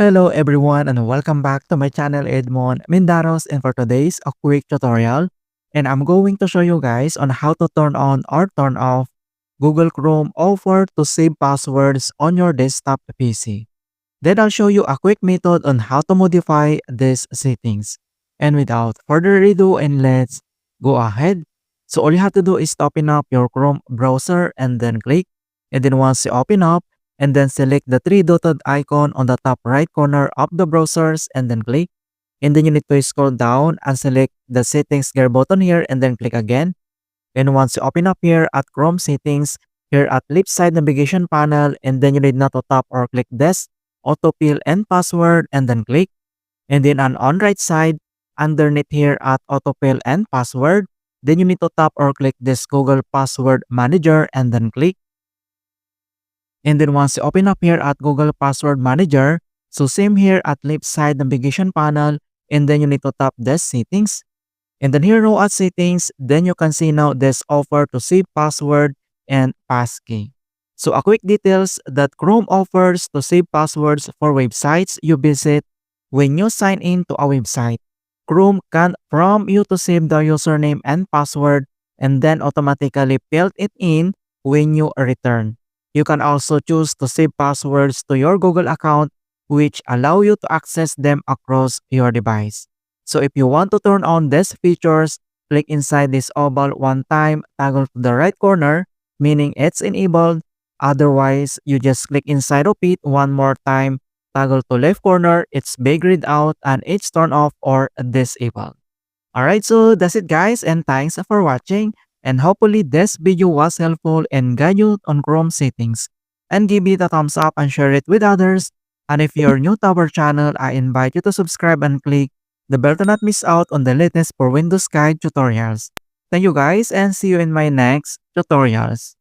Hello everyone and welcome back to my channel Edmund, Mindaros, and for today's a quick tutorial, and I'm going to show you guys on how to turn on or turn off Google Chrome offer to save passwords on your desktop PC. Then I'll show you a quick method on how to modify these settings. And without further ado, and let's go ahead. So all you have to do is to open up your Chrome browser and then click. And then once you open up, and then select the three dotted icon on the top right corner of the browsers and then click. And then you need to scroll down and select the settings gear button here and then click again. And once you open up here at Chrome settings, here at left side navigation panel, and then you need not to tap or click this, autofill and password and then click. And then on right side, underneath here at autofill and password, then you need to tap or click this Google Password Manager and then click. And then once you open up here at Google Password Manager, so same here at left side navigation panel, and then you need to tap this settings. And then here now at settings, then you can see now this offer to save password and passkey. So a quick details that Chrome offers to save passwords for websites you visit. When you sign in to a website, Chrome can prompt you to save the username and password and then automatically fill it in when you return. You can also choose to save passwords to your Google account, which allow you to access them across your device. So if you want to turn on these features, click inside this oval one time, toggle to the right corner, meaning it's enabled. Otherwise, you just click inside of it one more time, toggle to left corner, it's be grayed out and it's turned off or disabled. Alright, so that's it guys, and thanks for watching. And hopefully this video was helpful and guide you on Chrome settings. And give it a thumbs up and share it with others. And if you're new to our channel, I invite you to subscribe and click the bell to not miss out on the latest for Windows Guide tutorials. Thank you guys and see you in my next tutorials.